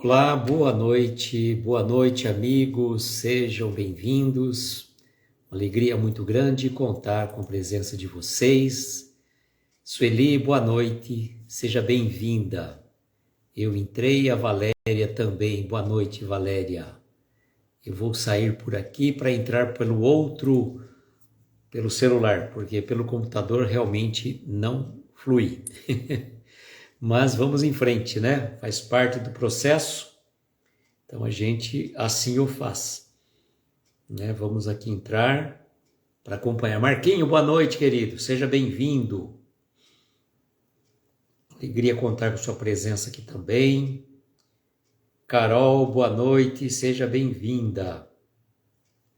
Olá, boa noite amigos, sejam bem-vindos. Uma alegria muito grande contar com a presença de vocês. Sueli, boa noite, seja bem-vinda. Eu entrei, a Valéria também, boa noite Valéria. Eu vou sair por aqui para entrar pelo celular, porque pelo computador realmente não flui. Mas vamos em frente, né? Faz parte do processo, então a gente assim o faz. Né? Vamos aqui entrar para acompanhar. Marquinho, boa noite, querido, seja bem-vindo. Alegria contar com sua presença aqui também. Carol, boa noite, seja bem-vinda.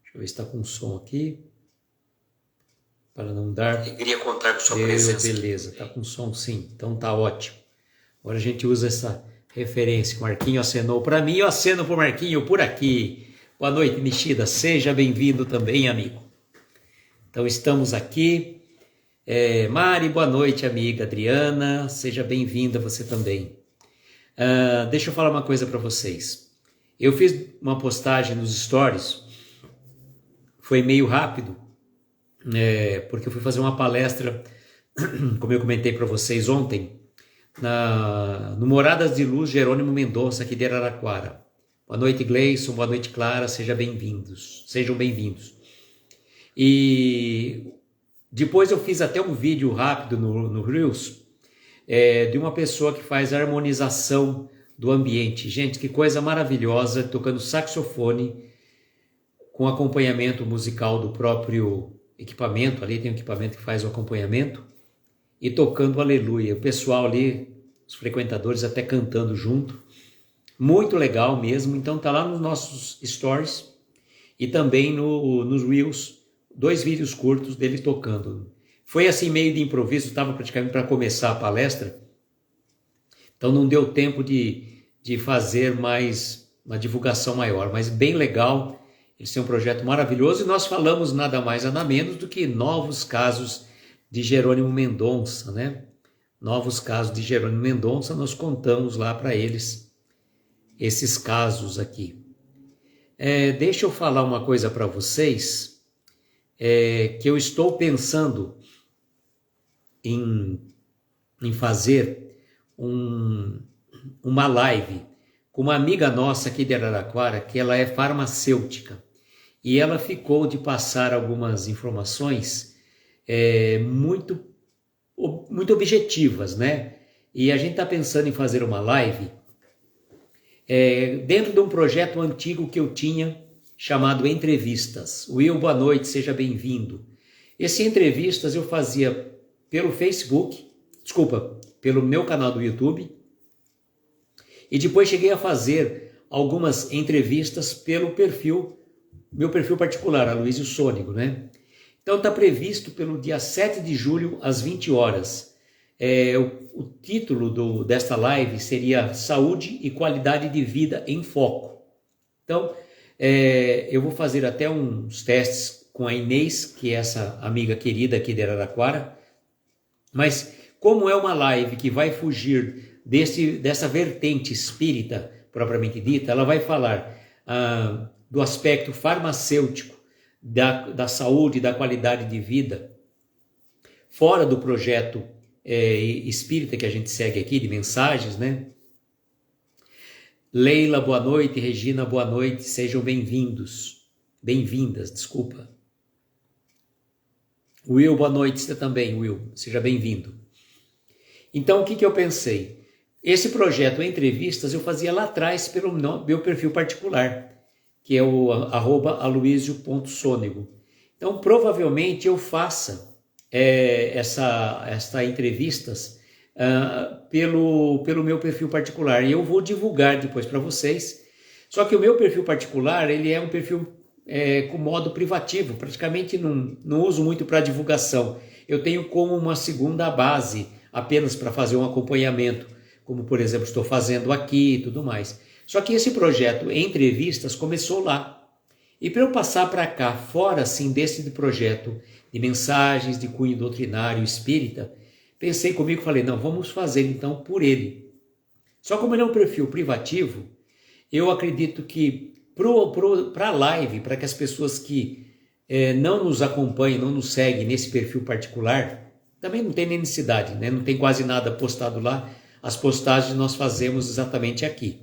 Deixa eu ver se está com som aqui. Para não dar... Alegria contar com sua presença. Beleza, está com som sim, então tá ótimo. Agora a gente usa essa referência. O Marquinho acenou para mim, eu aceno para o Marquinho por aqui. Boa noite, Nishida. Seja bem-vindo também, amigo. Então estamos aqui. Mari, boa noite, amiga. Adriana, seja bem-vinda você também. Deixa eu falar uma coisa para vocês. Eu fiz uma postagem nos stories. Foi meio rápido, porque eu fui fazer uma palestra, como eu comentei para vocês ontem, no Moradas de Luz Jerônimo Mendonça, aqui de Araraquara. Boa noite, Gleison, boa noite, Clara, sejam bem-vindos. E depois eu fiz até um vídeo rápido no Reels, de uma pessoa que faz a harmonização do ambiente. Gente, que coisa maravilhosa, tocando saxofone, com acompanhamento musical do próprio equipamento, ali tem um equipamento que faz o acompanhamento, e tocando Aleluia. O pessoal ali, os frequentadores até cantando junto. Muito legal mesmo. Então tá lá nos nossos stories e também nos Reels, 2 vídeos curtos dele tocando. Foi assim meio de improviso, estava praticamente para começar a palestra, então não deu tempo de fazer mais uma divulgação maior, mas bem legal. Esse é um projeto maravilhoso e nós falamos nada mais nada menos do que novos casos de Jerônimo Mendonça, né? Novos casos de Jerônimo Mendonça, nós contamos lá para eles esses casos aqui. Deixa eu falar uma coisa para vocês, que eu estou pensando em fazer uma live com uma amiga nossa aqui de Araraquara, que ela é farmacêutica, e ela ficou de passar algumas informações muito objetivas, né? E a gente está pensando em fazer uma live dentro de um projeto antigo que eu tinha chamado Entrevistas. Will, boa noite, seja bem-vindo. Esse Entrevistas eu fazia pelo pelo meu canal do YouTube, e depois cheguei a fazer algumas entrevistas pelo meu perfil particular, Aloysio Sônego, né? Então está previsto pelo dia 7 de julho, às 20 horas. O título desta live seria Saúde e Qualidade de Vida em Foco. Então, eu vou fazer até uns testes com a Inês, que é essa amiga querida aqui de Araraquara. Mas como é uma live que vai fugir dessa vertente espírita, propriamente dita, ela vai falar do aspecto farmacêutico, da saúde, da qualidade de vida, fora do projeto espírita que a gente segue aqui, de mensagens, né? Leila, boa noite. Regina, boa noite. Sejam bem-vindas, desculpa. Will, boa noite. Você também, Will. Seja bem-vindo. Então, o que eu pensei? Esse projeto Entrevistas eu fazia lá atrás pelo meu perfil particular, que é o @aloysio.sonego. Então, provavelmente eu faça essa entrevistas pelo meu perfil particular, e eu vou divulgar depois para vocês. Só que o meu perfil particular, ele é um perfil com modo privativo, praticamente não uso muito para divulgação. Eu tenho como uma segunda base, apenas para fazer um acompanhamento, como por exemplo estou fazendo aqui e tudo mais. Só que esse projeto Entrevistas começou lá. E para eu passar para cá, fora assim desse projeto de mensagens de cunho doutrinário espírita, pensei comigo e falei, não, vamos fazer então por ele. Só como ele é um perfil privativo, eu acredito que para a live, para que as pessoas que não nos acompanham, não nos seguem nesse perfil particular, também não tem nem necessidade, né? Não tem quase nada postado lá. As postagens nós fazemos exatamente aqui,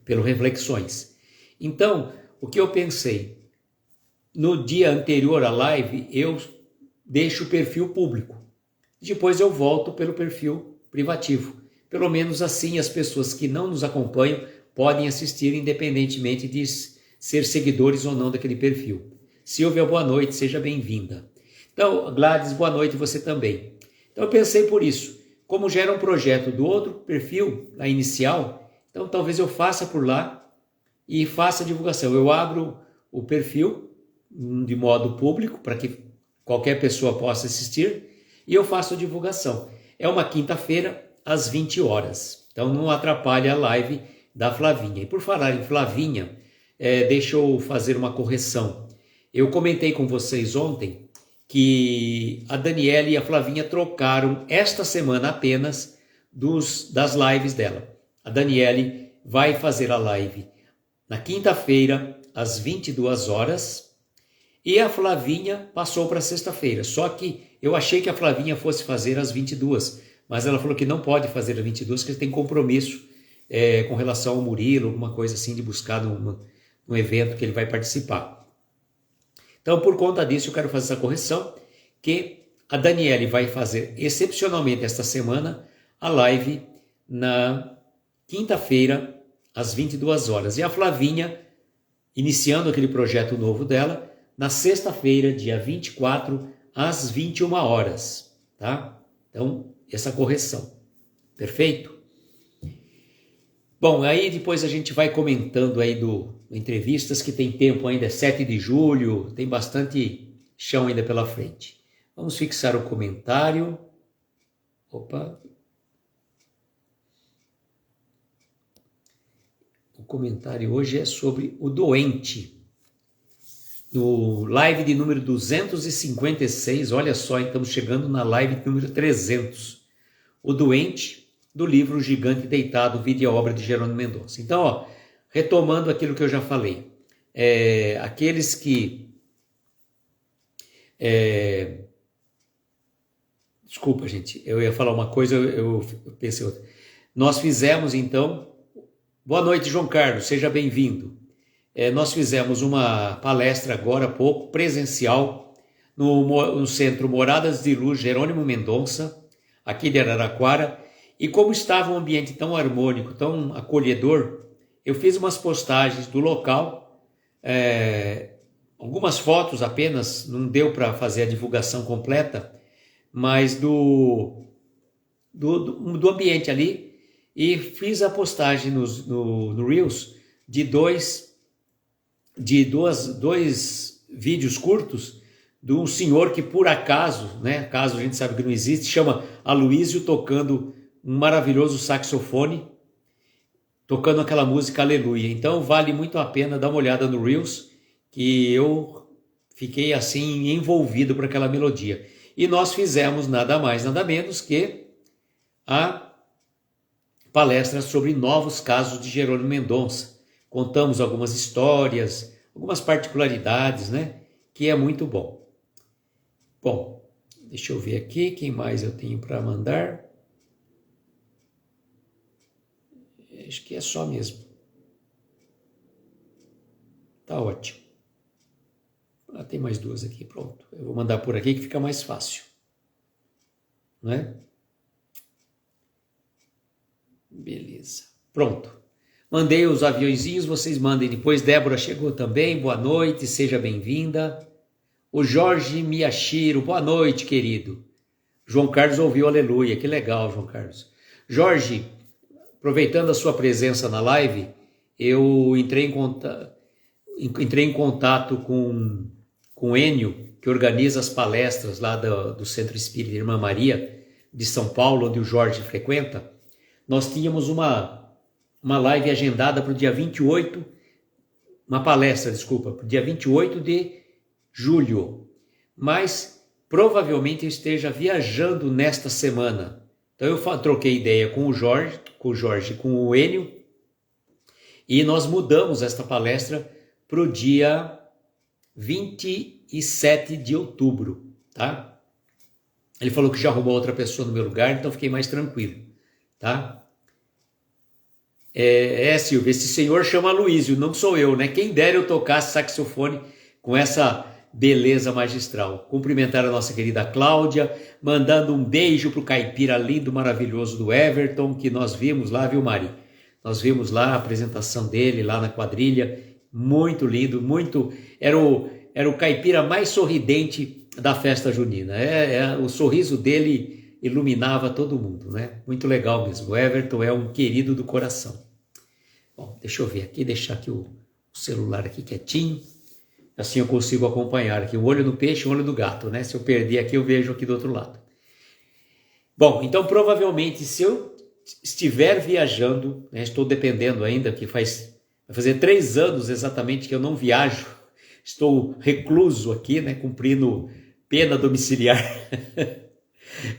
pelo Reflexões. Então, o que eu pensei? No dia anterior à live, eu deixo o perfil público. Depois eu volto pelo perfil privativo. Pelo menos assim as pessoas que não nos acompanham podem assistir independentemente de ser seguidores ou não daquele perfil. Silvia, boa noite, seja bem-vinda. Então, Gladys, boa noite, você também. Então eu pensei por isso, como já era um projeto do outro perfil, lá inicial, então talvez eu faça por lá e faça a divulgação. Eu abro o perfil de modo público, para que qualquer pessoa possa assistir, e eu faço a divulgação. É uma quinta-feira, às 20 horas. Então não atrapalha a live da Flavinha. E por falar em Flavinha, deixa eu fazer uma correção. Eu comentei com vocês ontem que a Daniela e a Flavinha trocaram esta semana apenas das lives dela. A Daniele vai fazer a live na quinta-feira, às 22 horas, e a Flavinha passou para sexta-feira. Só que eu achei que a Flavinha fosse fazer às 22, mas ela falou que não pode fazer às 22, porque tem compromisso com relação ao Murilo, alguma coisa assim, de buscar num evento que ele vai participar. Então, por conta disso, eu quero fazer essa correção, que a Daniele vai fazer excepcionalmente esta semana a live na quinta-feira, às 22 horas. E a Flavinha, iniciando aquele projeto novo dela, na sexta-feira, dia 24, às 21 horas. Tá? Então, essa correção. Perfeito? Bom, aí depois a gente vai comentando aí do entrevistas, que tem tempo ainda, é 7 de julho, tem bastante chão ainda pela frente. Vamos fixar o comentário. Opa. O comentário hoje é sobre o doente. No live de número 256, olha só, estamos chegando na live de número 300. O doente, do livro Gigante Deitado, Vida e Obra de Jerônimo Mendonça. Então, ó, retomando aquilo que eu já falei, aqueles que... Desculpa, gente, eu ia falar uma coisa, eu pensei outra. Nós fizemos, então... Boa noite, João Carlos, seja bem-vindo. Nós fizemos uma palestra agora há pouco, presencial, no Centro Moradas de Luz Jerônimo Mendonça, aqui de Araraquara, e como estava um ambiente tão harmônico, tão acolhedor, eu fiz umas postagens do local, algumas fotos apenas, não deu para fazer a divulgação completa, mas do ambiente ali, e fiz a postagem no Reels de dois vídeos curtos de um senhor que por acaso, né, caso a gente sabe que não existe, chama Aloísio, tocando um maravilhoso saxofone, tocando aquela música Aleluia. Então vale muito a pena dar uma olhada no Reels, que eu fiquei assim envolvido por aquela melodia. E nós fizemos nada mais, nada menos que a palestra sobre novos casos de Jerônimo Mendonça. Contamos algumas histórias, algumas particularidades, né? Que é muito bom. Bom, deixa eu ver aqui, quem mais eu tenho para mandar? Acho que é só mesmo. Tá ótimo. Tem mais duas aqui, pronto. Eu vou mandar por aqui que fica mais fácil. Né? Beleza. Pronto. Mandei os aviãozinhos, vocês mandem depois. Débora chegou também, boa noite, seja bem-vinda. O Jorge Miyashiro, boa noite, querido. João Carlos ouviu Aleluia, que legal, João Carlos. Jorge, aproveitando a sua presença na live, eu entrei em contato com o Enio, que organiza as palestras lá do Centro Espírita Irmã Maria, de São Paulo, onde o Jorge frequenta. Nós tínhamos uma live agendada para o dia 28, uma palestra, desculpa, para o dia 28 de julho, mas provavelmente eu esteja viajando nesta semana. Então eu troquei ideia com o Jorge, com o Enio, E nós mudamos esta palestra para o dia 27 de outubro, tá? Ele falou que já arrumou outra pessoa no meu lugar, então fiquei mais tranquilo, tá? Silvia, esse senhor chama Luísio, não sou eu, né? Quem dera eu tocasse saxofone com essa beleza magistral. Cumprimentar a nossa querida Cláudia, mandando um beijo pro caipira lindo, maravilhoso do Everton, que nós vimos lá, viu, Mari? Nós vimos lá a apresentação dele, lá na quadrilha, muito lindo, muito... Era o caipira mais sorridente da festa junina. O sorriso dele iluminava todo mundo, né? Muito legal mesmo. O Everton é um querido do coração. Bom, deixa eu ver aqui, deixar aqui o celular aqui quietinho. Assim eu consigo acompanhar aqui. Um olho no peixe, um olho no gato, né? Se eu perder aqui, eu vejo aqui do outro lado. Bom, então provavelmente se eu estiver viajando, né, estou dependendo ainda, que vai fazer 3 anos exatamente que eu não viajo, estou recluso aqui, né, cumprindo pena domiciliar,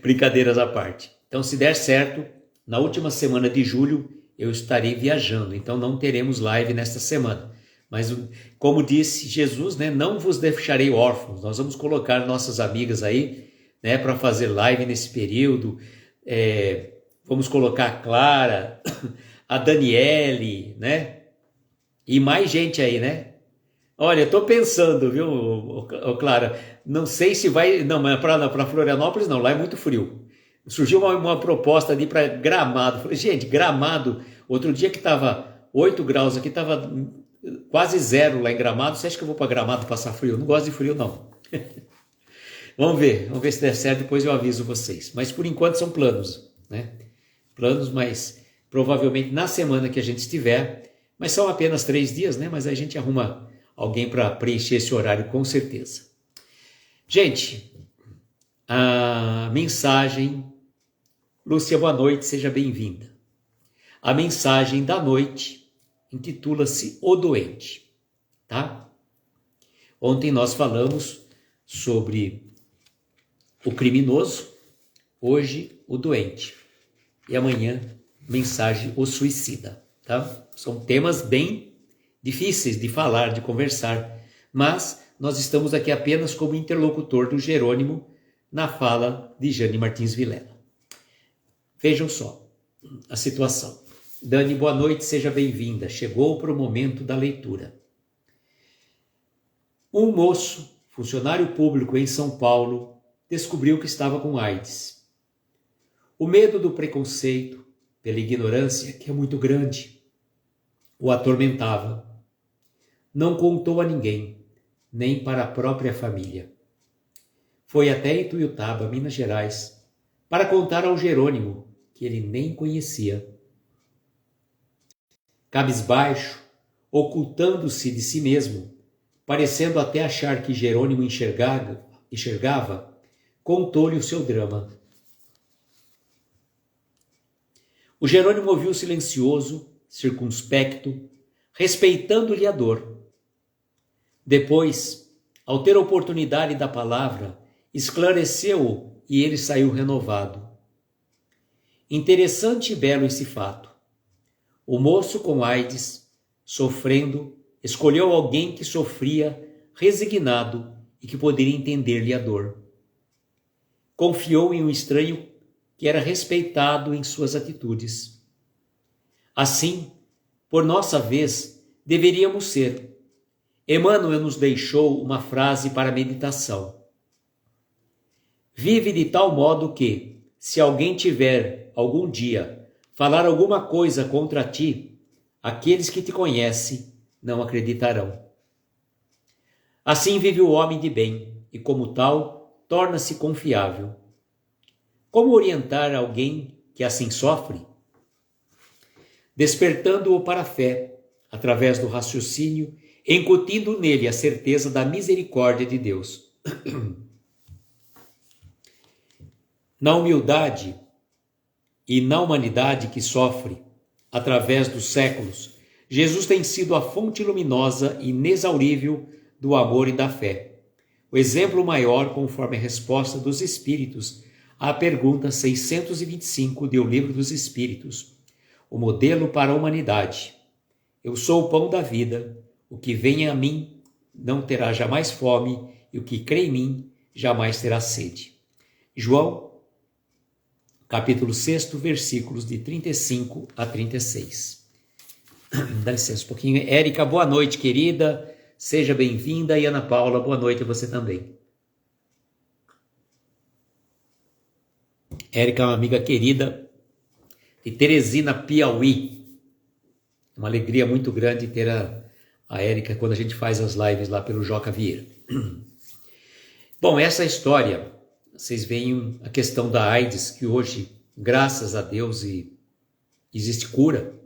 brincadeiras à parte. Então, se der certo, na última semana de julho eu estarei viajando, então não teremos live nesta semana. Mas, como disse Jesus, né, não vos deixarei órfãos, nós vamos colocar nossas amigas aí, né, para fazer live nesse período. Vamos colocar a Clara, a Daniele, né? E mais gente aí, né? Olha, eu tô pensando, viu, Clara? Não sei se vai... Não, mas para Florianópolis não, lá é muito frio. Surgiu uma proposta ali para Gramado. Falei, gente, Gramado, outro dia que estava 8 graus aqui, estava quase 0 lá em Gramado. Você acha que eu vou para Gramado passar frio? Eu não gosto de frio, não. Vamos ver se der certo, depois eu aviso vocês. Mas por enquanto são planos, né? Planos, mas provavelmente na semana que a gente estiver, mas são apenas 3 dias, né? Mas a gente arruma alguém para preencher esse horário com certeza. Gente, a mensagem... Lúcia, boa noite, seja bem-vinda. A mensagem da noite intitula-se O Doente, tá? Ontem nós falamos sobre o criminoso, hoje o doente. E amanhã, mensagem o suicida, tá? São temas bem difíceis de falar, de conversar, mas nós estamos aqui apenas como interlocutor do Jerônimo na fala de Jane Martins Vilela. Vejam só a situação. Dani, boa noite, seja bem-vinda. Chegou para o momento da leitura. Um moço, funcionário público em São Paulo, descobriu que estava com AIDS. O medo do preconceito, pela ignorância, que é muito grande, o atormentava. Não contou a ninguém, nem para a própria família. Foi até Ituiutaba, Minas Gerais, para contar ao Jerônimo, que ele nem conhecia. Cabisbaixo, ocultando-se de si mesmo, parecendo até achar que Jerônimo enxergava, contou-lhe o seu drama. O Jerônimo ouviu silencioso, circunspecto, respeitando-lhe a dor. Depois, ao ter a oportunidade da palavra, esclareceu-o e ele saiu renovado. Interessante e belo esse fato. O moço com AIDS, sofrendo, escolheu alguém que sofria, resignado e que poderia entender-lhe a dor. Confiou em um estranho que era respeitado em suas atitudes. Assim, por nossa vez, deveríamos ser. Emmanuel nos deixou uma frase para meditação. Vive de tal modo que, se alguém tiver, algum dia, falar alguma coisa contra ti, aqueles que te conhecem não acreditarão. Assim vive o homem de bem, e como tal, torna-se confiável. Como orientar alguém que assim sofre? Despertando-o para a fé, através do raciocínio, incutindo nele a certeza da misericórdia de Deus. Na humildade e na humanidade que sofre, através dos séculos, Jesus tem sido a fonte luminosa e inexaurível do amor e da fé. O exemplo maior conforme a resposta dos Espíritos à pergunta 625 do Livro dos Espíritos. O modelo para a humanidade. Eu sou o pão da vida. O que vem a mim não terá jamais fome, e o que crê em mim jamais terá sede. João, capítulo 6, versículos de 35 a 36. Dá licença um pouquinho. Érica, boa noite, querida. Seja bem-vinda. E Ana Paula, boa noite a você também. Érica é uma amiga querida de Teresina, Piauí. Uma alegria muito grande ter a Érica quando a gente faz as lives lá pelo Joca Vieira. Bom, essa história, vocês veem a questão da AIDS, que hoje, graças a Deus, existe cura,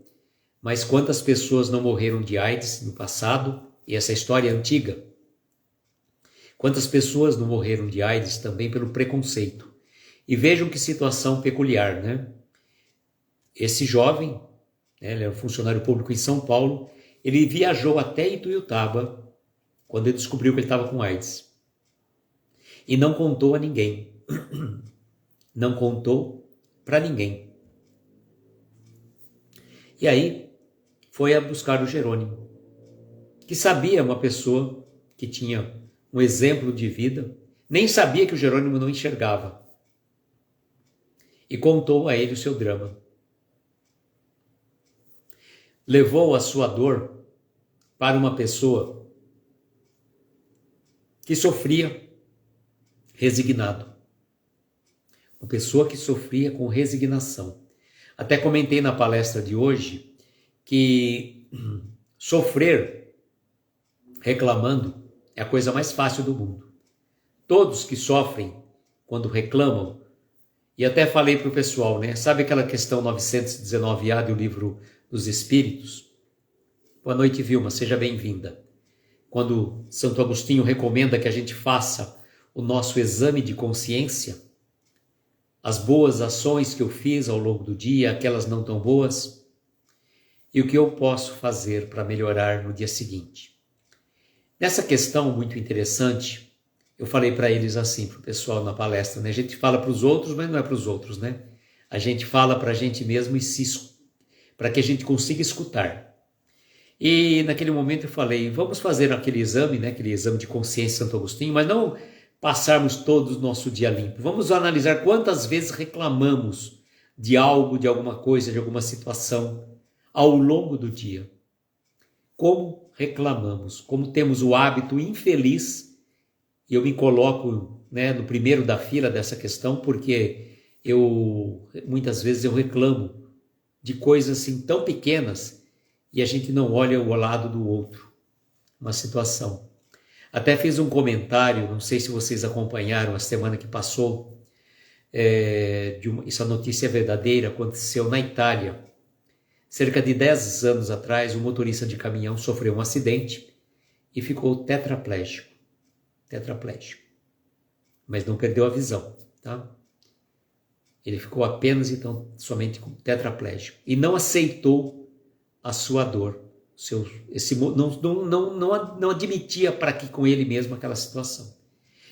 mas quantas pessoas não morreram de AIDS no passado, e essa história é antiga? Quantas pessoas não morreram de AIDS também pelo preconceito? E vejam que situação peculiar, né? Esse jovem, né, ele é um funcionário público em São Paulo, ele viajou até Ituiutaba quando ele descobriu que ele estava com AIDS. E não contou a ninguém. Não contou para ninguém. E aí foi a buscar o Jerônimo, que sabia, uma pessoa que tinha um exemplo de vida, nem sabia que o Jerônimo não enxergava. E contou a ele o seu drama. Levou a sua dor para uma pessoa que sofria resignado. Uma pessoa que sofria com resignação. Até comentei na palestra de hoje que sofrer reclamando é a coisa mais fácil do mundo. Todos que sofrem quando reclamam, e até falei para o pessoal, né? Sabe aquela questão 919A do Livro dos Espíritos? Boa noite, Vilma, seja bem-vinda. Quando Santo Agostinho recomenda que a gente faça o nosso exame de consciência, as boas ações que eu fiz ao longo do dia, aquelas não tão boas, e o que eu posso fazer para melhorar no dia seguinte. Nessa questão muito interessante, eu falei para eles assim, para o pessoal na palestra, né? A gente fala para os outros, mas não é para os outros, né? A gente fala para a gente mesmo para que a gente consiga escutar. E naquele momento eu falei, vamos fazer aquele exame, né? Aquele exame de consciência Santo Agostinho, mas não passarmos todo o nosso dia limpo. Vamos analisar quantas vezes reclamamos de algo, de alguma coisa, de alguma situação ao longo do dia. Como reclamamos, como temos o hábito infeliz. E eu me coloco, né, no primeiro da fila dessa questão, porque muitas vezes eu reclamo de coisas assim tão pequenas e a gente não olha o lado do outro, uma situação. Até fiz um comentário, não sei se vocês acompanharam a semana que passou, essa notícia é verdadeira, aconteceu na Itália. Cerca de 10 anos atrás, um motorista de caminhão sofreu um acidente e ficou tetraplégico. Mas não perdeu a visão, tá? Ele ficou apenas, então, somente tetraplégico e não aceitou a sua dor, não admitia para que com ele mesmo aquela situação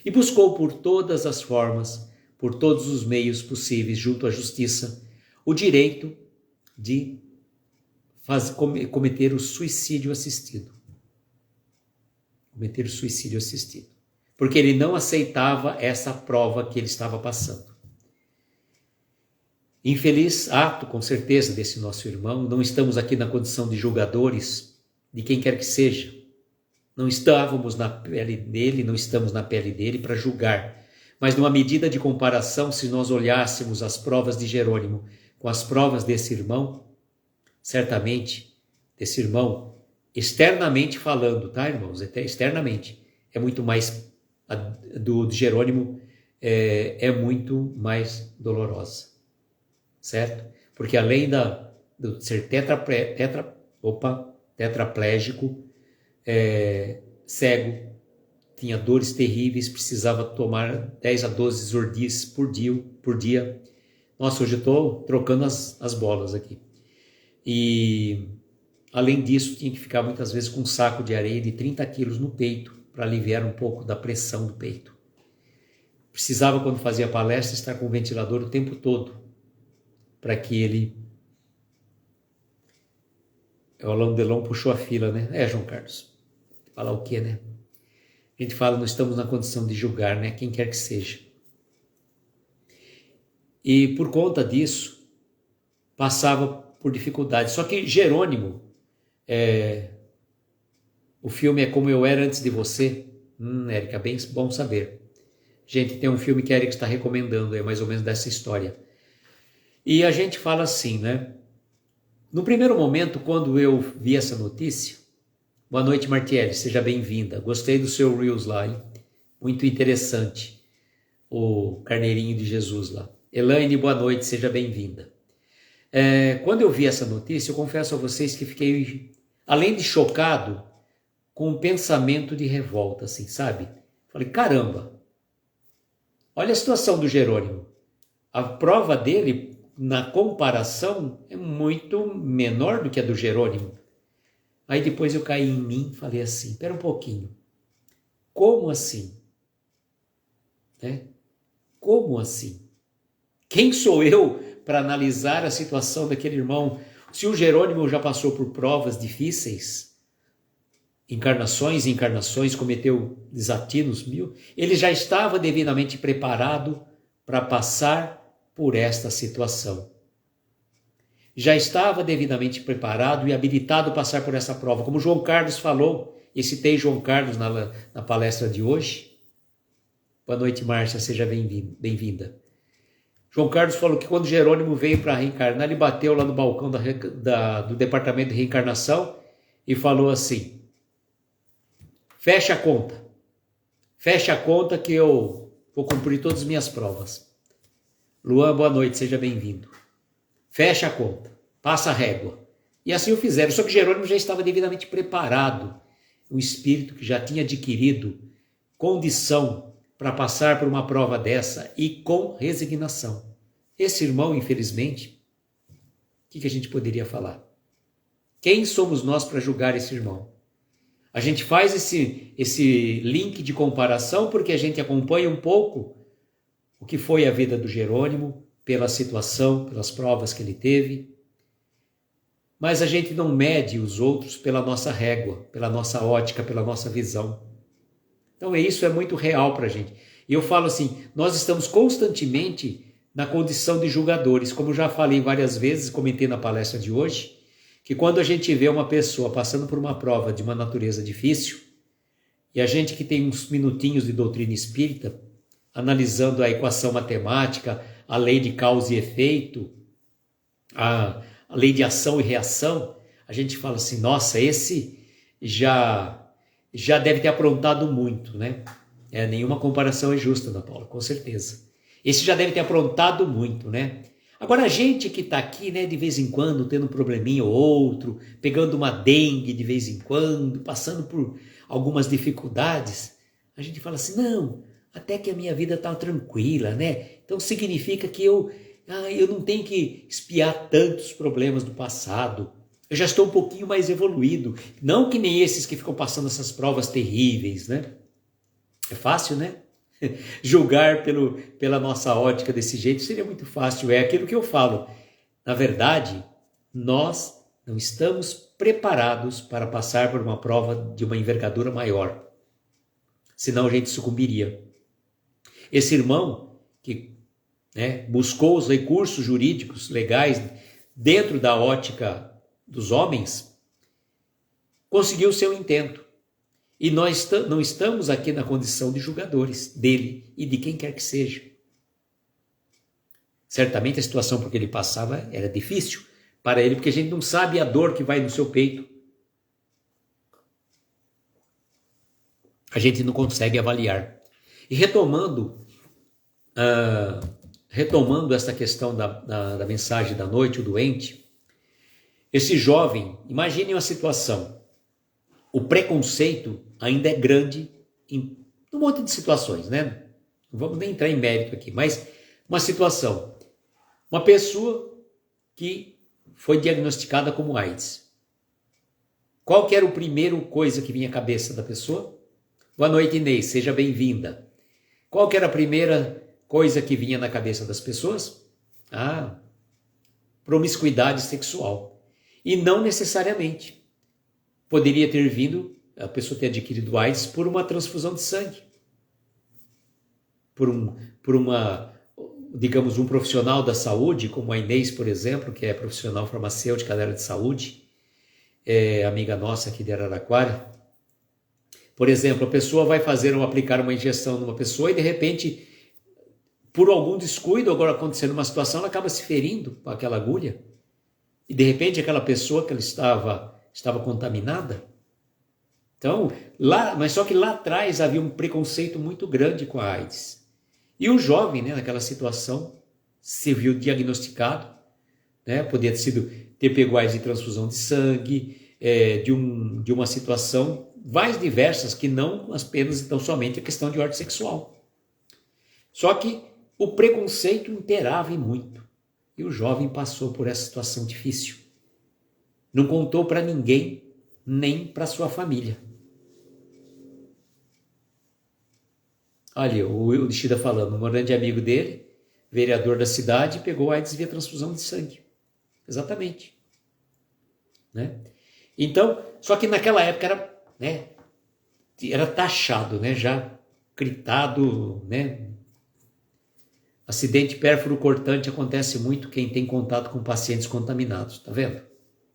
e buscou por todas as formas, por todos os meios possíveis junto à justiça, o direito de cometer o suicídio assistido. Porque ele não aceitava essa prova que ele estava passando. Infeliz ato, com certeza, desse nosso irmão. Não estamos aqui na condição de julgadores de quem quer que seja. Não estávamos na pele dele, não estamos na pele dele para julgar. Mas numa medida de comparação, se nós olhássemos as provas de Jerônimo com as provas desse irmão, certamente, desse irmão, externamente falando, tá, irmãos? Até externamente, é muito mais... A do Jerônimo é muito mais dolorosa, certo? Porque além de ser tetraplégico, cego, tinha dores terríveis, precisava tomar 10 a 12 Zordis por dia. Nossa, hoje eu estou trocando as bolas aqui. E além disso, tinha que ficar muitas vezes com um saco de areia de 30 quilos no peito, para aliviar um pouco da pressão do peito. Precisava, quando fazia palestra, estar com o ventilador o tempo todo, para que ele O Alain Delon puxou a fila, né? João Carlos. Falar o quê, né? A gente fala, não estamos na condição de julgar, né? Quem quer que seja. E por conta disso, passava por dificuldades. Só que Jerônimo, o filme é Como Eu Era Antes de Você. Érica, bem bom saber. Gente, tem um filme que a Érica está recomendando, é mais ou menos dessa história. E a gente fala assim, né? No primeiro momento, quando eu vi essa notícia, boa noite, Martielli, seja bem-vinda. Gostei do seu Reels lá, hein? Muito interessante. O Carneirinho de Jesus lá. Elaine, boa noite, seja bem-vinda. Quando eu vi essa notícia, eu confesso a vocês que fiquei, além de chocado, com um pensamento de revolta, assim, sabe? Falei, caramba, olha a situação do Jerônimo. A prova dele, na comparação, é muito menor do que a do Jerônimo. Aí depois eu caí em mim e falei assim, espera um pouquinho. Como assim? Como assim? Quem sou eu para analisar a situação daquele irmão? Se o Jerônimo já passou por provas difíceis, encarnações e encarnações, cometeu desatinos mil, ele já estava devidamente preparado para passar por esta situação. Já estava devidamente preparado e habilitado a passar por essa prova. Como João Carlos falou, e citei João Carlos na palestra de hoje. Boa noite, Márcia, seja bem-vinda. João Carlos falou que quando Jerônimo veio para reencarnar, ele bateu lá no balcão do departamento de reencarnação e falou assim, fecha a conta que eu vou cumprir todas as minhas provas. Luan, boa noite, seja bem-vindo. Fecha a conta, passa a régua. E assim o fizeram, só que Jerônimo já estava devidamente preparado, um espírito que já tinha adquirido condição para passar por uma prova dessa e com resignação. Esse irmão, infelizmente, o que a gente poderia falar? Quem somos nós para julgar esse irmão? A gente faz esse link de comparação porque a gente acompanha um pouco o que foi a vida do Jerônimo, pela situação, pelas provas que ele teve. Mas a gente não mede os outros pela nossa régua, pela nossa ótica, pela nossa visão. Então isso é muito real para a gente. E eu falo assim, nós estamos constantemente na condição de julgadores, como já falei várias vezes, comentei na palestra de hoje, que quando a gente vê uma pessoa passando por uma prova de uma natureza difícil, e a gente que tem uns minutinhos de doutrina espírita, analisando a equação matemática, a lei de causa e efeito, a lei de ação e reação, a gente fala assim, nossa, esse já deve ter aprontado muito, né? Nenhuma comparação é justa, Ana Paula, com certeza. Esse já deve ter aprontado muito, né? Agora, a gente que está aqui, né, de vez em quando, tendo um probleminha ou outro, pegando uma dengue de vez em quando, passando por algumas dificuldades, a gente fala assim, não, até que a minha vida está tranquila, né? Então significa que eu não tenho que espiar tantos problemas do passado. Eu já estou um pouquinho mais evoluído. Não que nem esses que ficam passando essas provas terríveis, né? É fácil, né? Julgar pela nossa ótica desse jeito seria muito fácil. É aquilo que eu falo. Na verdade, nós não estamos preparados para passar por uma prova de uma envergadura maior. Senão a gente sucumbiria. Esse irmão que buscou os recursos jurídicos legais dentro da ótica dos homens, conseguiu o seu intento. E nós não estamos aqui na condição de julgadores dele e de quem quer que seja. Certamente a situação por que ele passava era difícil para ele, porque a gente não sabe a dor que vai no seu peito. A gente não consegue avaliar. E retomando essa questão da mensagem da noite, o doente, esse jovem, imagine uma situação, o preconceito ainda é grande em um monte de situações, né? Não vamos nem entrar em mérito aqui, mas uma situação, uma pessoa que foi diagnosticada como AIDS. Qual que era a primeira coisa que vinha à cabeça da pessoa? Boa noite, Inês, seja bem-vinda. Qual que era a primeira coisa que vinha na cabeça das pessoas? Promiscuidade sexual. E não necessariamente. Poderia ter vindo, a pessoa ter adquirido AIDS por uma transfusão de sangue. Por uma, digamos, um profissional da saúde, como a Inês, por exemplo, que é profissional farmacêutica da área de saúde, amiga nossa aqui de Araraquara. Por exemplo, a pessoa vai aplicar uma injeção numa pessoa e de repente, por algum descuido, agora acontecendo uma situação, ela acaba se ferindo com aquela agulha. E de repente aquela pessoa que ela estava contaminada. Então, mas só que lá atrás havia um preconceito muito grande com a AIDS. E o jovem, né, naquela situação, se viu diagnosticado, né, podia ter pego AIDS de transfusão de sangue, de uma situação mais diversas que não apenas então somente a questão de ordem sexual. Só que o preconceito imperava e muito. E o jovem passou por essa situação difícil. Não contou para ninguém, nem para sua família. Olha, o Nishida falando, um grande amigo dele, vereador da cidade, pegou AIDS via transfusão de sangue. Exatamente. Né? Então, só que naquela época era taxado, né? Já gritado, né? Acidente pérfuro cortante acontece muito quem tem contato com pacientes contaminados, tá vendo?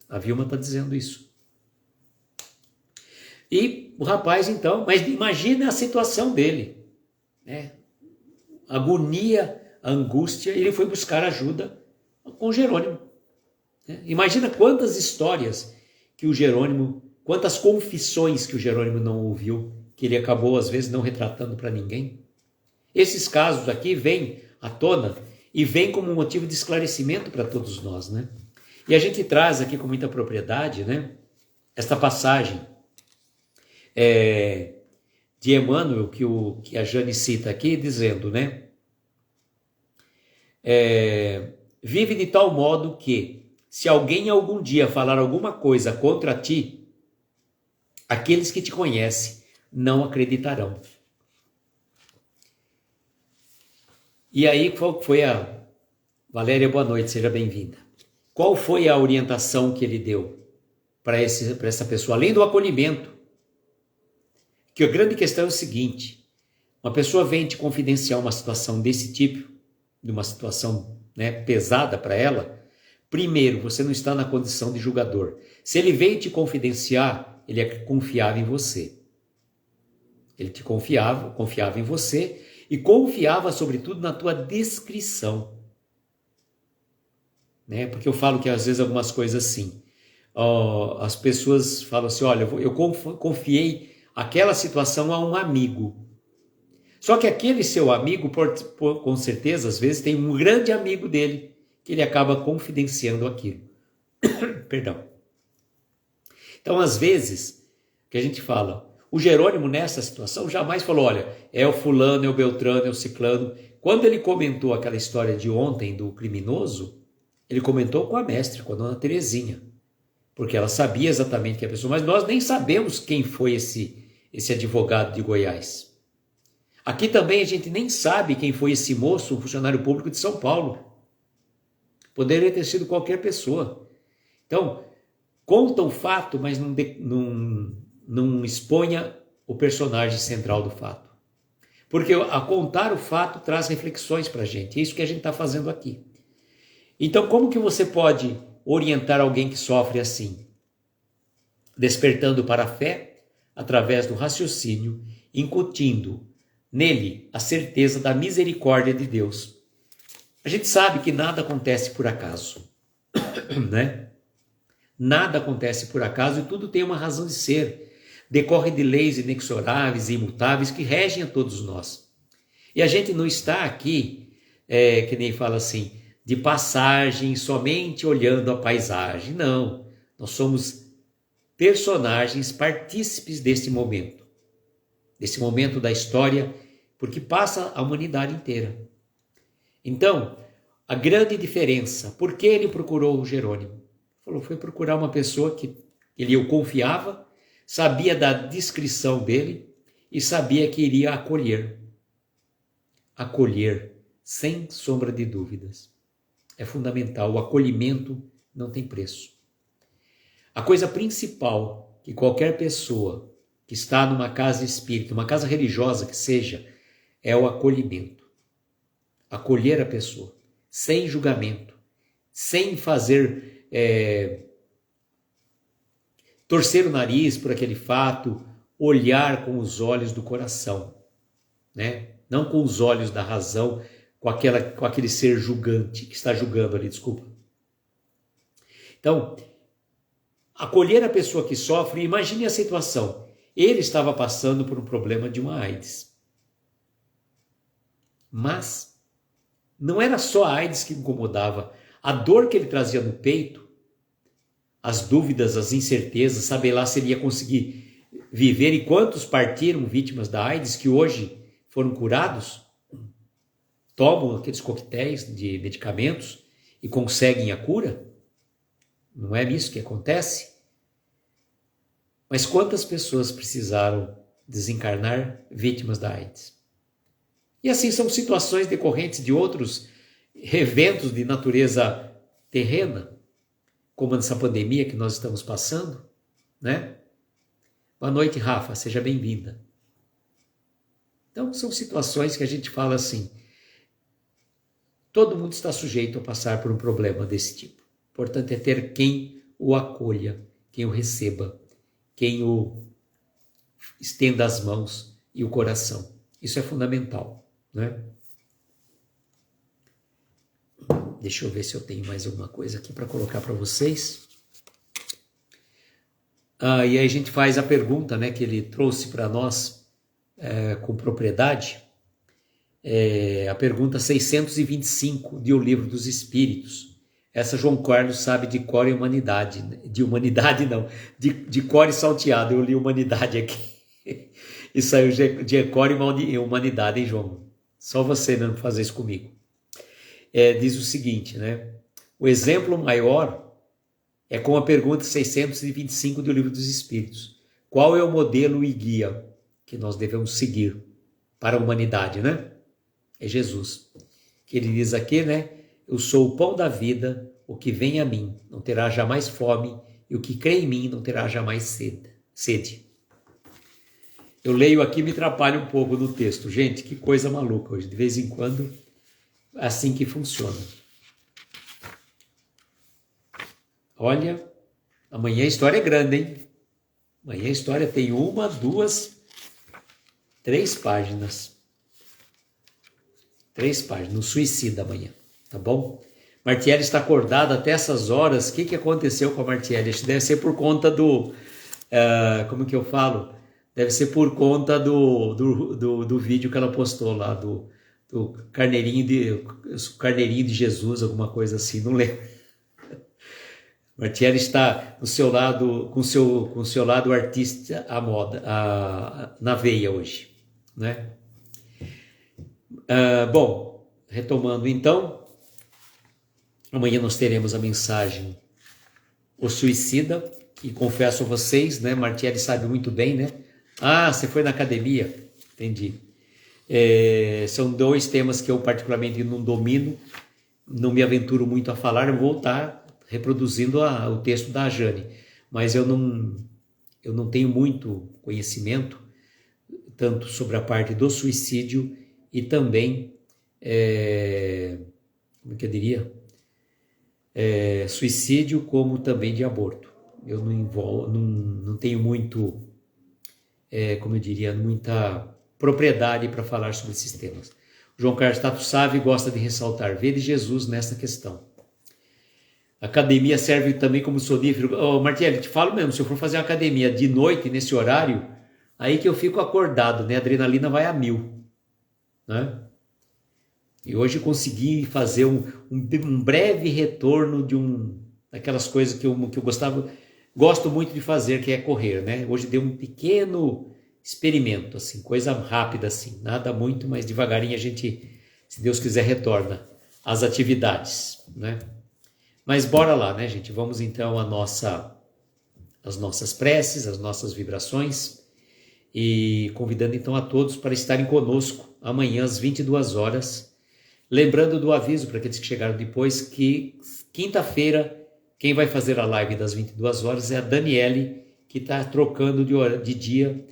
A Vilma está dizendo isso. E o rapaz então, mas imagina a situação dele, né? Agonia, angústia, ele foi buscar ajuda com Jerônimo. Né? Imagina quantas histórias que o Jerônimo, quantas confissões que o Jerônimo não ouviu, que ele acabou às vezes não retratando para ninguém. Esses casos aqui vêm à tona e vêm como um motivo de esclarecimento para todos nós, né? E a gente traz aqui com muita propriedade, né, esta passagem de Emmanuel, que a Jane cita aqui, dizendo, né, vive de tal modo que, se alguém algum dia falar alguma coisa contra ti, aqueles que te conhecem não acreditarão. E aí, qual foi Valéria, boa noite, seja bem-vinda. Qual foi a orientação que ele deu para essa pessoa, além do acolhimento? Que a grande questão é o seguinte, uma pessoa vem te confidenciar uma situação desse tipo, de uma situação, né, pesada para ela, primeiro, você não está na condição de julgador. Se ele veio te confidenciar, ele confiava em você. Ele te confiava em você e confiava, sobretudo, na tua descrição. Né? Porque eu falo que, às vezes, algumas coisas assim, as pessoas falam assim, olha, eu confiei aquela situação a um amigo. Só que aquele seu amigo, com certeza, às vezes, tem um grande amigo dele, que ele acaba confidenciando aquilo. Perdão. Então, às vezes, que a gente fala, o Jerônimo nessa situação jamais falou, olha, é o fulano, é o beltrano, é o ciclano. Quando ele comentou aquela história de ontem do criminoso, ele comentou com a mestre, com a dona Terezinha, porque ela sabia exatamente quem é a pessoa, mas nós nem sabemos quem foi esse advogado de Goiás. Aqui também a gente nem sabe quem foi esse moço, um funcionário público de São Paulo. Poderia ter sido qualquer pessoa. Então, conta o fato, mas não exponha o personagem central do fato. Porque a contar o fato traz reflexões para a gente. É isso que a gente está fazendo aqui. Então, como que você pode orientar alguém que sofre assim? Despertando para a fé, através do raciocínio, incutindo nele a certeza da misericórdia de Deus. A gente sabe que nada acontece por acaso, né? Nada acontece por acaso e tudo tem uma razão de ser. Decorre de leis inexoráveis e imutáveis que regem a todos nós. E a gente não está aqui, que nem fala assim, de passagem, somente olhando a paisagem. Não, nós somos personagens partícipes desse momento da história, porque passa a humanidade inteira. Então, a grande diferença, por que ele procurou o Jerônimo? Foi procurar uma pessoa que eu confiava, sabia da descrição dele e sabia que iria acolher. Acolher, sem sombra de dúvidas. É fundamental, o acolhimento não tem preço. A coisa principal que qualquer pessoa que está numa casa espírita, uma casa religiosa que seja, é o acolhimento. Acolher a pessoa, sem julgamento, sem fazer torcer o nariz por aquele fato, olhar com os olhos do coração, né? Não com os olhos da razão, com aquele ser julgante, que está julgando ali, desculpa. Então, acolher a pessoa que sofre, imagine a situação. Ele estava passando por um problema de uma AIDS. Mas não era só a AIDS que incomodava. A dor que ele trazia no peito, as dúvidas, as incertezas, saber lá se ele ia conseguir viver. E quantos partiram vítimas da AIDS que hoje foram curados, tomam aqueles coquetéis de medicamentos e conseguem a cura? Não é isso que acontece? Mas quantas pessoas precisaram desencarnar vítimas da AIDS? E assim são situações decorrentes de outros eventos de natureza terrena, como essa pandemia que nós estamos passando, né? Boa noite, Rafa, seja bem-vinda. Então, são situações que a gente fala assim, todo mundo está sujeito a passar por um problema desse tipo. Portanto, é ter quem o acolha, quem o receba, quem o estenda as mãos e o coração. Isso é fundamental, né? Deixa eu ver se eu tenho mais alguma coisa aqui para colocar para vocês. E aí a gente faz a pergunta, né, que ele trouxe para nós com propriedade. A pergunta 625 de O Livro dos Espíritos. Essa João Carlos sabe de cor e humanidade. De humanidade não, de cor e salteado. Eu li humanidade aqui. E saiu de cor e humanidade, hein, João? Só você não fazer isso comigo. Diz o seguinte, né? O exemplo maior é com a pergunta 625 do Livro dos Espíritos. Qual é o modelo e guia que nós devemos seguir para a humanidade, né? É Jesus. Que ele diz aqui, né? Eu sou o pão da vida, o que vem a mim não terá jamais fome, e o que crê em mim não terá jamais sede. Eu leio aqui e me atrapalho um pouco no texto. Gente, que coisa maluca hoje. De vez em quando, é assim que funciona. Olha, amanhã a história é grande, hein? Amanhã a história tem 1, 2, 3 páginas. 3 páginas, no suicida amanhã, tá bom? Martielli está acordada até essas horas. O que aconteceu com a Martielli? Acho que deve ser por conta do... como que eu falo? Deve ser por conta do vídeo que ela postou lá, do carneirinho de Jesus, alguma coisa assim, não lembro. Martielli está no seu lado, com seu lado artista à moda, na veia hoje, né? Bom, retomando então, amanhã nós teremos a mensagem O Suicida, e confesso a vocês, né, Martielli sabe muito bem, né? Você foi na academia? Entendi. São 2 temas que eu particularmente não domino, não me aventuro muito a falar, eu vou estar reproduzindo o texto da Jane, mas eu não tenho muito conhecimento, tanto sobre a parte do suicídio e também, como que eu diria? Suicídio como também de aborto. Eu não tenho muito, como eu diria, muita propriedade para falar sobre esses temas. O João Carlos Tato Sávio gosta de ressaltar, vede Jesus nessa questão. A academia serve também como sonífero. Martielli, te falo mesmo, se eu for fazer uma academia de noite, nesse horário, aí que eu fico acordado, né? A adrenalina vai a 1000, né? E hoje eu consegui fazer um breve retorno daquelas coisas que eu gosto muito de fazer, que é correr, né? Hoje deu um pequeno experimento, assim, coisa rápida, assim, nada muito, mas devagarinho a gente, se Deus quiser, retorna às atividades, né? Mas bora lá, né, gente? Vamos então às nossas preces, às nossas vibrações, e convidando então a todos para estarem conosco amanhã às 22 horas. Lembrando do aviso para aqueles que chegaram depois que quinta-feira Quem vai fazer a live das 22 horas é a Daniele, que está trocando de dia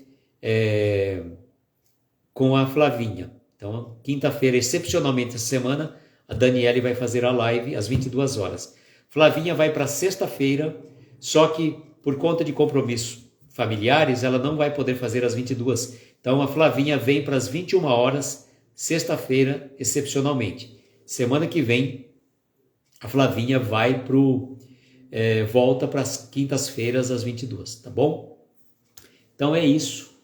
com a Flavinha. Então, quinta-feira, excepcionalmente essa semana, a Daniele vai fazer a live às 22 horas. Flavinha vai para sexta-feira, só que por conta de compromissos familiares, ela não vai poder fazer às 22. Então, a Flavinha vem para as 21 horas, sexta-feira, excepcionalmente. Semana que vem, a Flavinha vai volta para as quintas-feiras às 22, tá bom? Então é isso.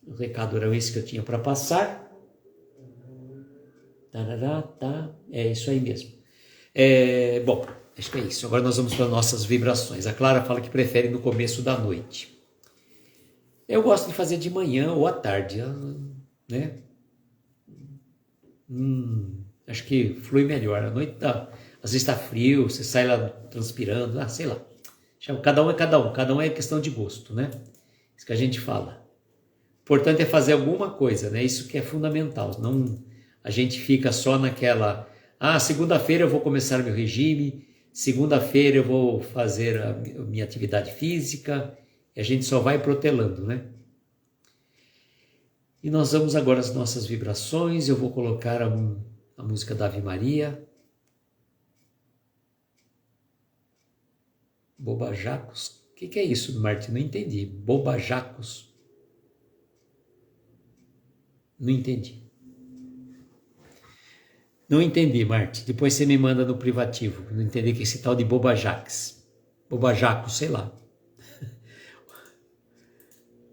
O recado era esse que eu tinha para passar. Tá. É isso aí mesmo. Bom, acho que é isso. Agora nós vamos para nossas vibrações. A Clara fala que prefere no começo da noite. Eu gosto de fazer de manhã ou à tarde, né? Acho que flui melhor. À noite às vezes está frio, você sai lá transpirando, sei lá. Cada um é cada um é questão de gosto, né? Isso que a gente fala. O importante é fazer alguma coisa, né? Isso que é fundamental. Não, a gente fica só naquela, segunda-feira eu vou começar meu regime, segunda-feira eu vou fazer a minha atividade física, e a gente só vai protelando, né? E nós vamos agora às nossas vibrações. Eu vou colocar a música da Ave Maria. Bobajacos? O que é isso, Martim? Não entendi. Bobajacos? Não entendi. Não entendi, Martim. Depois você me manda no privativo. Não entendi que esse tal de bobajaques. Bobajacos, sei lá.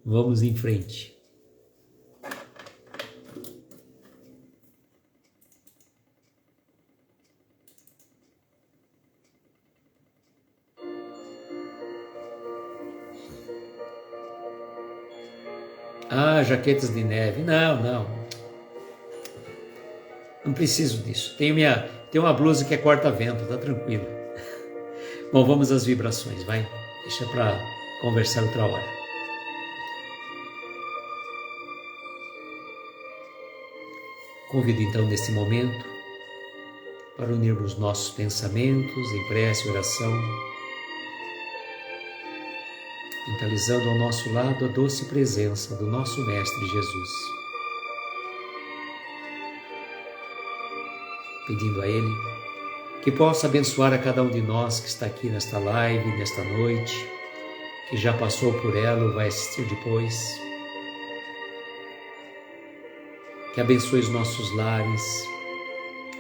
Vamos em frente. Jaquetas de neve. Não preciso disso. Tem uma blusa que é corta-vento, tá tranquilo. Bom, vamos às vibrações, vai. Deixa para conversar outra hora. Convido então nesse momento para unirmos nossos pensamentos em prece e oração, mentalizando ao nosso lado a doce presença do nosso Mestre Jesus, pedindo a Ele que possa abençoar a cada um de nós que está aqui nesta live, nesta noite, que já passou por ela ou vai assistir depois, que abençoe os nossos lares,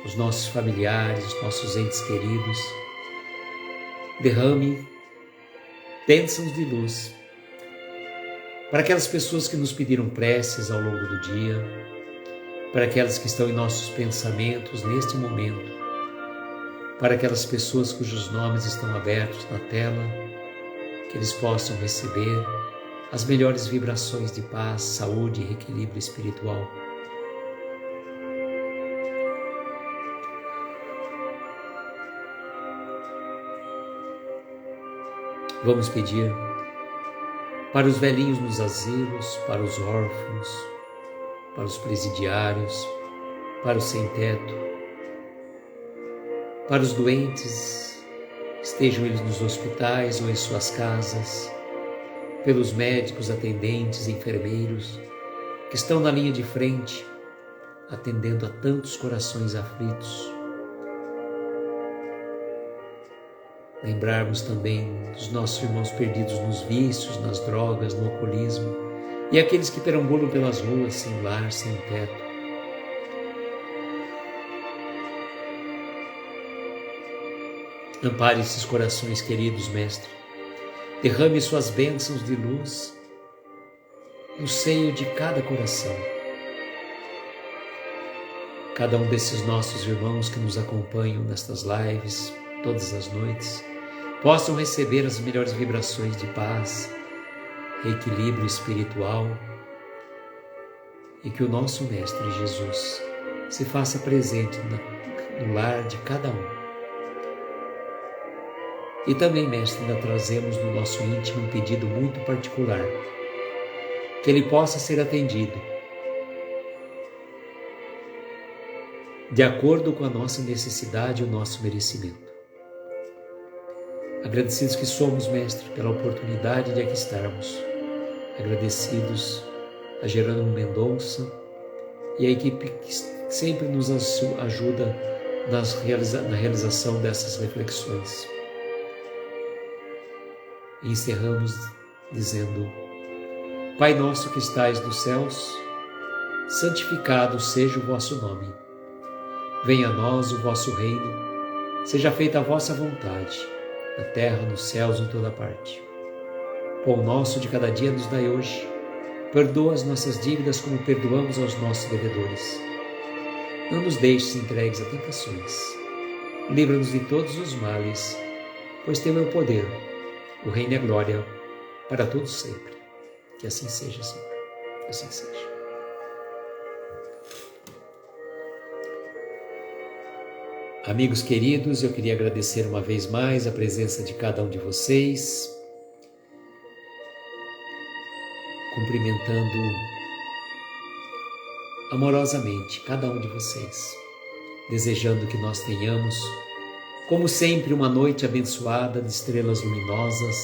os nossos familiares, os nossos entes queridos, derrame bênçãos de luz para aquelas pessoas que nos pediram preces ao longo do dia, para aquelas que estão em nossos pensamentos neste momento, para aquelas pessoas cujos nomes estão abertos na tela, que eles possam receber as melhores vibrações de paz, saúde e equilíbrio espiritual. Vamos pedir para os velhinhos nos asilos, para os órfãos, para os presidiários, para os sem-teto, para os doentes, estejam eles nos hospitais ou em suas casas, pelos médicos, atendentes, enfermeiros, que estão na linha de frente, atendendo a tantos corações aflitos. Lembrarmos também dos nossos irmãos perdidos nos vícios, nas drogas, no alcoolismo, e aqueles que perambulam pelas ruas sem lar, sem teto. Ampare esses corações queridos, Mestre. Derrame suas bênçãos de luz no seio de cada coração. Cada um desses nossos irmãos que nos acompanham nestas lives, todas as noites, possam receber as melhores vibrações de paz, equilíbrio espiritual, e que o nosso Mestre Jesus se faça presente no lar de cada um. E também, Mestre, ainda trazemos no nosso íntimo um pedido muito particular, que ele possa ser atendido de acordo com a nossa necessidade e o nosso merecimento. Agradecidos que somos, Mestre, pela oportunidade de aqui estarmos. Agradecidos a Jerônimo Mendonça e a equipe que sempre nos ajuda na realização dessas reflexões. E encerramos dizendo: Pai nosso que estais nos céus, santificado seja o vosso nome. Venha a nós o vosso reino, seja feita a vossa vontade, na terra, nos céus, em toda parte. Pão nosso de cada dia nos dai hoje. Perdoa as nossas dívidas como perdoamos aos nossos devedores. Não nos deixes entregues a tentações. Livra-nos de todos os males, pois teu é o poder, o reino e a glória, para todos sempre. Que assim seja, Senhor. Que assim seja. Amigos queridos, eu queria agradecer uma vez mais a presença de cada um de vocês, cumprimentando amorosamente cada um de vocês, desejando que nós tenhamos, como sempre, uma noite abençoada de estrelas luminosas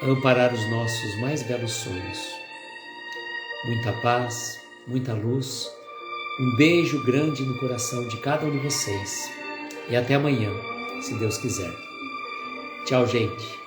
a amparar os nossos mais belos sonhos. Muita paz, muita luz, um beijo grande no coração de cada um de vocês. E até amanhã, se Deus quiser. Tchau, gente.